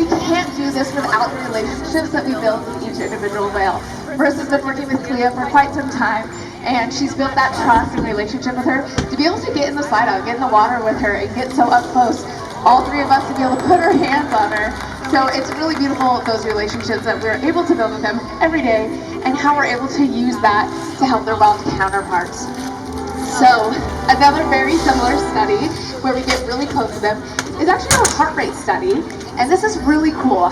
we can't do this without the relationships that we build with each individual whale. Marissa's been working with Kalia for quite some time, and she's built that trust and relationship with her to be able to get in the slide out, get in the water with her, and get so up close. All three of us to be able to put our hands on her. So it's really beautiful, those relationships that we're able to build with them every day, and how we're able to use that to help their wild counterparts. So another very similar study where we get really close to them is actually a heart rate study, and this is really cool.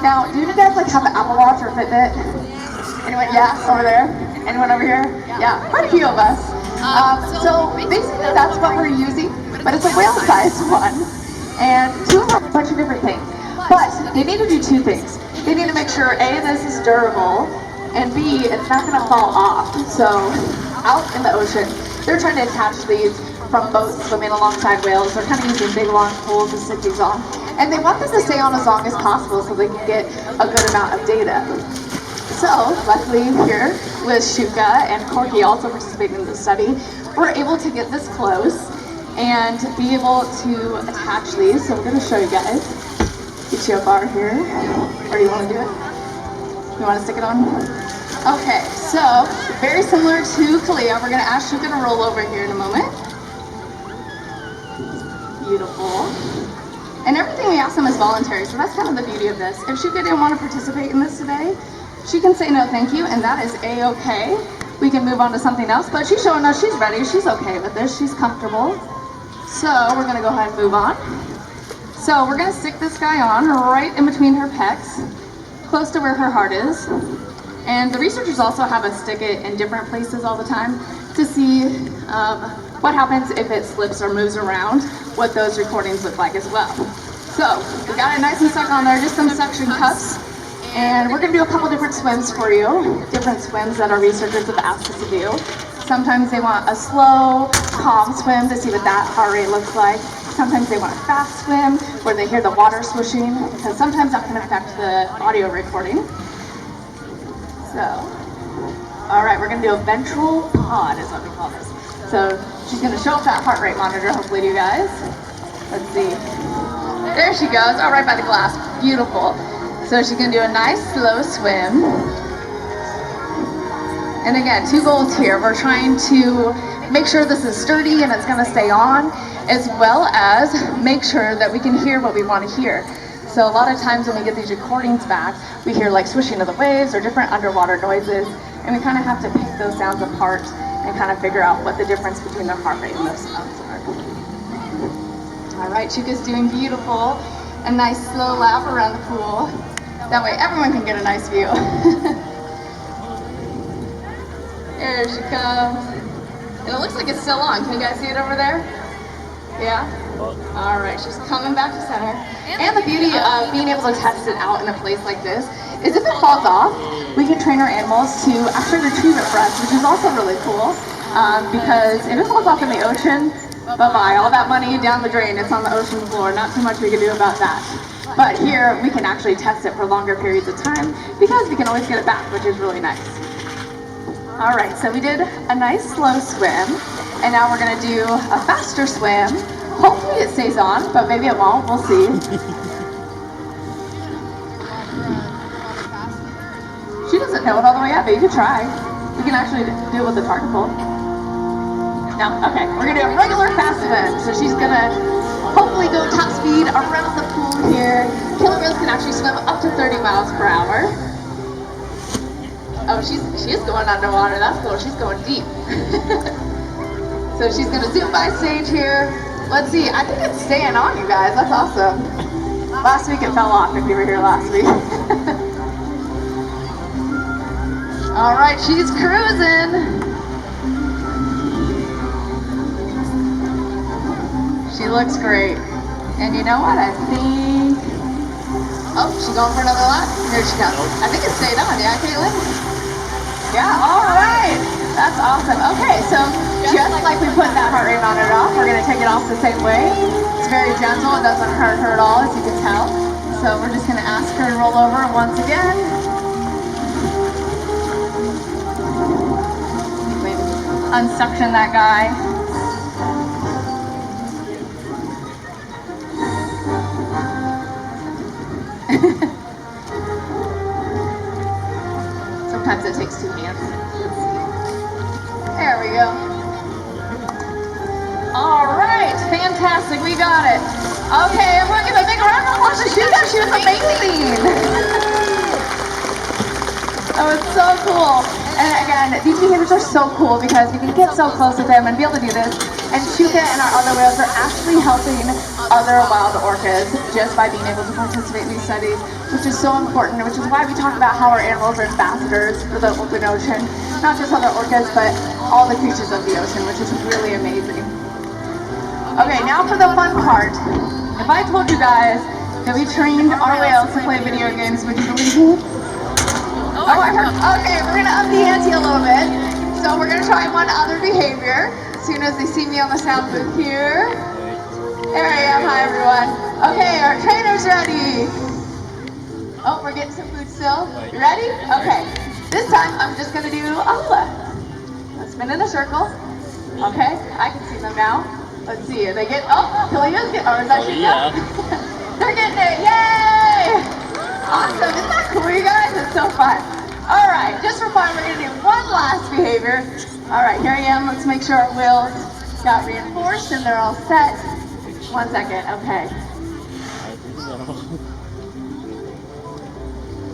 Now, do you guys like have an Apple Watch or Fitbit? Anyone? Yeah, over there. Anyone over here? Yeah, quite a few of us. So basically that's what we're using, but it's a whale-sized one, and two of a bunch of different things. But they need to do two things. They need to make sure A, this is durable, and B, it's not going to fall off. So out in the ocean, they're trying to attach these from boats swimming alongside whales. They're kind of using big long poles to stick these on, and they want them to stay on as long as possible so they can get a good amount of data. So luckily here with Shuka and Corky also participating in the study, we're able to get this close and be able to attach these. So I'm going to show you guys. Get you a bar here. Or do you want to do it? You want to stick it on? Okay, so very similar to Kalia, we're going to ask Shuka to roll over here in a moment. Beautiful. And everything we ask them is voluntary, so that's kind of the beauty of this. If Shuka didn't want to participate in this today, she can say no thank you, and that is a-okay. We can move on to something else, but she's showing us she's ready, she's okay with this, she's comfortable. So we're gonna go ahead and move on. So we're gonna stick this guy on right in between her pecs, close to where her heart is. And the researchers also have us stick it in different places all the time to see what happens if it slips or moves around, what those recordings look like as well. So we got it nice and stuck on there, just some suction cups. And we're going to do a couple different swims for you, different swims that our researchers have asked us to do. Sometimes they want a slow, calm swim to see what that heart rate looks like. Sometimes they want a fast swim where they hear the water swishing, because sometimes that can affect the audio recording. So, all right, we're going to do a ventral pod is what we call this. So she's going to show up that heart rate monitor, hopefully to you guys. Let's see. There she goes, all right by the glass. Beautiful. So she's going to do a nice slow swim. And again, two goals here. We're trying to make sure this is sturdy and it's going to stay on, as well as make sure that we can hear what we want to hear. So a lot of times when we get these recordings back, we hear like swishing of the waves or different underwater noises, and we kind of have to pick those sounds apart and kind of figure out what the difference between their heart rate and those sounds are. All right, Shuka's doing beautiful. A nice slow lap around the pool. That way everyone can get a nice view. There she comes. And it looks like it's still on. Can you guys see it over there? Yeah? All right, she's coming back to center. And the beauty of being able to test it out in a place like this is if it falls off, we can train our animals to actually retrieve it for us, which is also really cool. Because if it falls off in the ocean, bye-bye, all that money down the drain, it's on the ocean floor, not too much we can do about that. But here, we can actually test it for longer periods of time because we can always get it back, which is really nice. All right, so we did a nice slow swim, and now we're gonna do a faster swim. Hopefully it stays on, but maybe it won't, we'll see. She doesn't know it all the way up, but you can try. We can actually do it with the target pull. No, okay, we're gonna do a regular fast swim. So she's gonna hopefully go top speed around the pool here. Killer whales can actually swim up to 30 miles per hour. Oh, she is going underwater, that's cool, she's going deep. So she's gonna zoom by stage here. Let's see, I think it's staying on, you guys, that's awesome. Last week it fell off if you were here last week. All right, she's cruising. She looks great. And you know what, I think, oh, she's going for another lap. Here she comes. I think it stayed on, yeah, Caitlin? Yeah, all right. That's awesome. Okay, so just like we put that heart rate monitor off, we're gonna take it off the same way. It's very gentle, it doesn't hurt her at all, as you can tell. So we're just gonna ask her to roll over once again. Unsuction that guy. Sometimes it takes 2 hands. There we go. All right, fantastic, we got it. Okay, everyone give a big round of applause to Shuka. She was amazing. That was so cool. And again, these behaviors are so cool because we can get so close with them and be able to do this. And Shuka and our other whales are actually helping other wild orcas just by being able to participate in these studies, which is so important, which is why we talk about how our animals are ambassadors for the open ocean. Not just other orcas, but all the creatures of the ocean, which is really amazing. Okay, now for the fun part. If I told you guys that we trained our whales to play video games, would you believe it? Oh, I heard. Okay, we're gonna up the ante a little bit. So we're gonna try one other behavior. As soon as they see me on the sound booth here. There I am. Hi, everyone. Okay, our trainer's ready. Oh, we're getting some food still. You ready? Okay. This time, I'm just gonna do a hula. Let's spin in a circle. Okay, I can see them now. Let's see. Are they get? Oh, Kalia's getting. Or is that Shuka? They're getting it. Yay! Awesome, isn't that cool, you guys? It's so fun. All right, just for fun, we're gonna do one last behavior. All right, here I am. Let's make sure our wheels got reinforced and they're all set. 1 second, okay.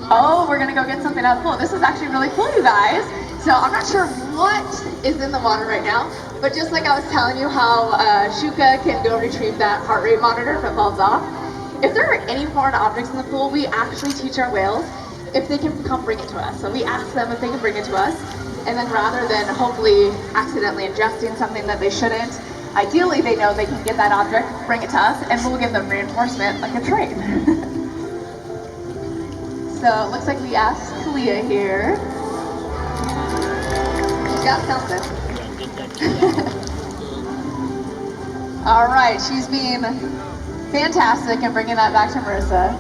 Oh, we're gonna go get something out of the pool. This is actually really cool, you guys. So I'm not sure what is in the water right now, but just like I was telling you how Shuka can go retrieve that heart rate monitor if it falls off. If there are any foreign objects in the pool, we actually teach our whales if they can come bring it to us. So we ask them if they can bring it to us, and then rather than hopefully accidentally ingesting something that they shouldn't, ideally they know they can get that object, bring it to us, and we'll give them reinforcement like a train. So it looks like we asked Kalia here. She's got something. All right, she's being fantastic and bringing that back to Marissa.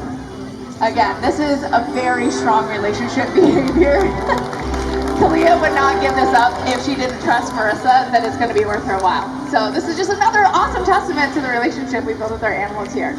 Again, this is a very strong relationship behavior. Kalia would not give this up if she didn't trust Marissa that it's going to be worth her while. So this is just another awesome testament to the relationship we build with our animals here.